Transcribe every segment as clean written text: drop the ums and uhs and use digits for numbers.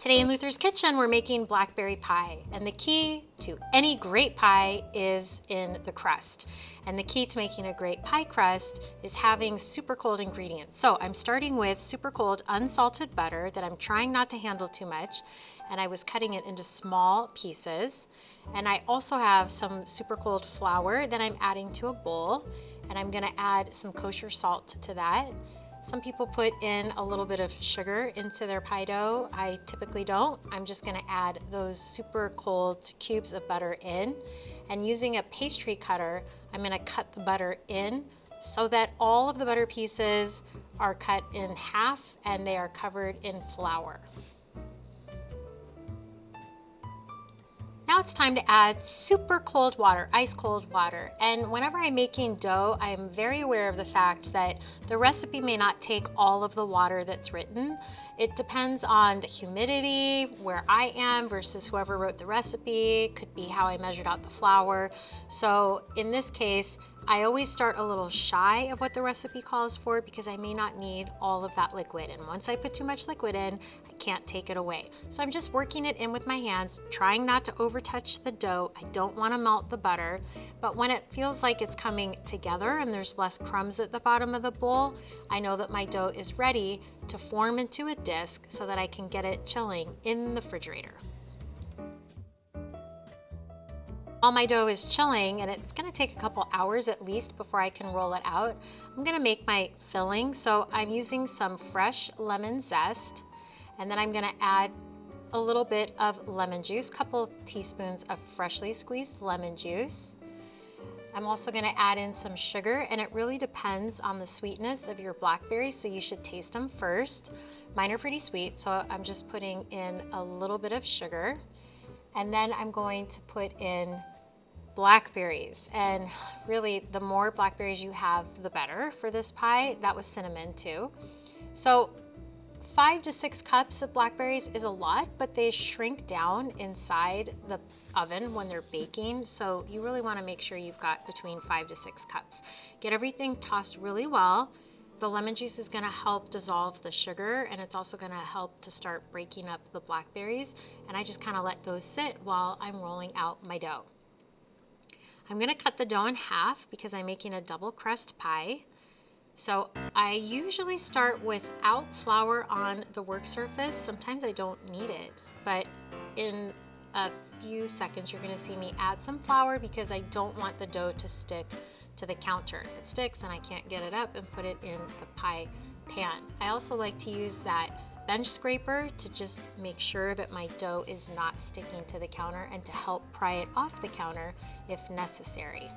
Today in Luther's Kitchen, we're making blackberry pie, and the key to any great pie is in the crust. And the key to making a great pie crust is having super cold ingredients. So I'm starting with super cold unsalted butter that I'm trying not to handle too much, and I was cutting it into small pieces. And I also have some super cold flour that I'm adding to a bowl, and I'm gonna add some kosher salt to that. Some people put in a little bit of sugar into their pie dough. I typically don't. I'm just gonna add those super cold cubes of butter in, and using a pastry cutter, I'm gonna cut the butter in so that all of the butter pieces are cut in half and they are covered in flour. Now it's time to add super cold water, ice cold water. And whenever I'm making dough, I'm very aware of the fact that the recipe may not take all of the water that's written. It depends on the humidity, where I am versus whoever wrote the recipe. Could be how I measured out the flour. So in this case, I always start a little shy of what the recipe calls for because I may not need all of that liquid. And once I put too much liquid in, I can't take it away. So I'm just working it in with my hands, trying not to overtouch the dough. I don't want to melt the butter, but when it feels like it's coming together and there's less crumbs at the bottom of the bowl, I know that my dough is ready to form into a disc so that I can get it chilling in the refrigerator. While my dough is chilling, and it's gonna take a couple hours at least before I can roll it out, I'm gonna make my filling. So I'm using some fresh lemon zest, and then I'm gonna add a little bit of lemon juice, couple teaspoons of freshly squeezed lemon juice. I'm also gonna add in some sugar, and it really depends on the sweetness of your blackberries, so you should taste them first. Mine are pretty sweet, so I'm just putting in a little bit of sugar. And then I'm going to put in blackberries, and really the more blackberries you have, the better for this pie. That was cinnamon too. So 5 to 6 cups of blackberries is a lot, but they shrink down inside the oven when they're baking. So you really want to make sure you've got between 5 to 6 cups. Get everything tossed really well. The lemon juice is going to help dissolve the sugar, and it's also going to help to start breaking up the blackberries. And I just kind of let those sit while I'm rolling out my dough. I'm going to cut the dough in half because I'm making a double crust pie. So I usually start without flour on the work surface. Sometimes I don't need it, but in a few seconds you're going to see me add some flour because I don't want the dough to stick to the counter. If it sticks, then I can't get it up and put it in the pie pan. I also like to use that bench scraper to just make sure that my dough is not sticking to the counter and to help pry it off the counter if necessary.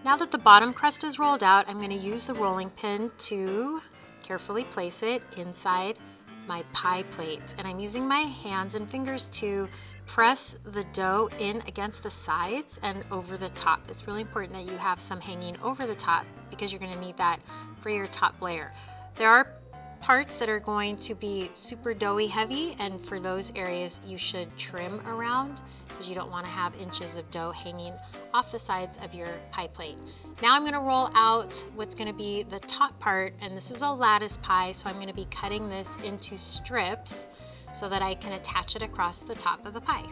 Now that the bottom crust is rolled out, I'm going to use the rolling pin to carefully place it inside my pie plate. And I'm using my hands and fingers to press the dough in against the sides and over the top. It's really important that you have some hanging over the top because you're going to need that for your top layer. There are parts that are going to be super doughy heavy, and for those areas you should trim around because you don't want to have inches of dough hanging off the sides of your pie plate. Now I'm going to roll out what's going to be the top part, and this is a lattice pie, so I'm going to be cutting this into strips so that I can attach it across the top of the pie.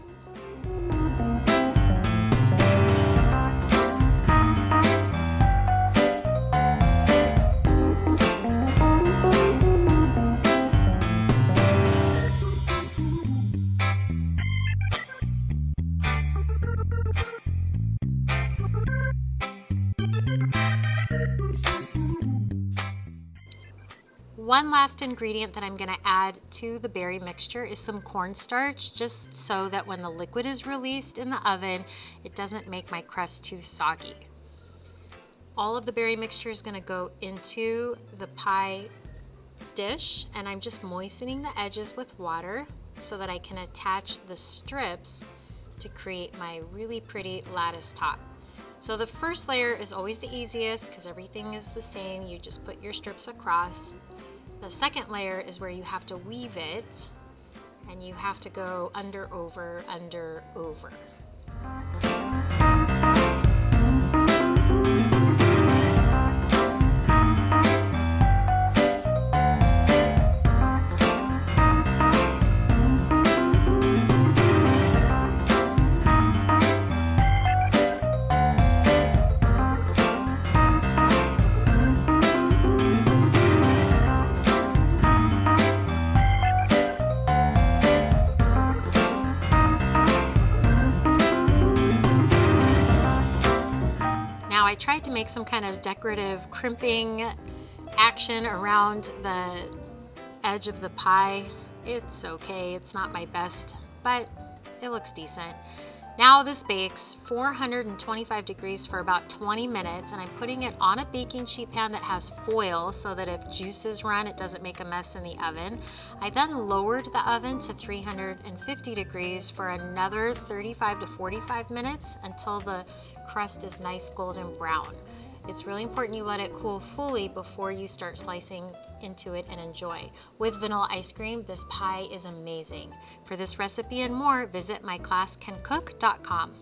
One last ingredient that I'm going to add to the berry mixture is some cornstarch, just so that when the liquid is released in the oven, it doesn't make my crust too soggy. All of the berry mixture is going to go into the pie dish, and I'm just moistening the edges with water so that I can attach the strips to create my really pretty lattice top. So the first layer is always the easiest because everything is the same. You just put your strips across. The second layer is where you have to weave it, and you have to go under, over, under, over. I tried to make some kind of decorative crimping action around the edge of the pie. It's okay, it's not my best, but it looks decent. Now this bakes 425 degrees for about 20 minutes, and I'm putting it on a baking sheet pan that has foil so that if juices run, it doesn't make a mess in the oven. I then lowered the oven to 350 degrees for another 35 to 45 minutes until the crust is nice golden brown. It's really important you let it cool fully before you start slicing into it and enjoy. With vanilla ice cream, this pie is amazing. For this recipe and more, visit myclasscancook.com.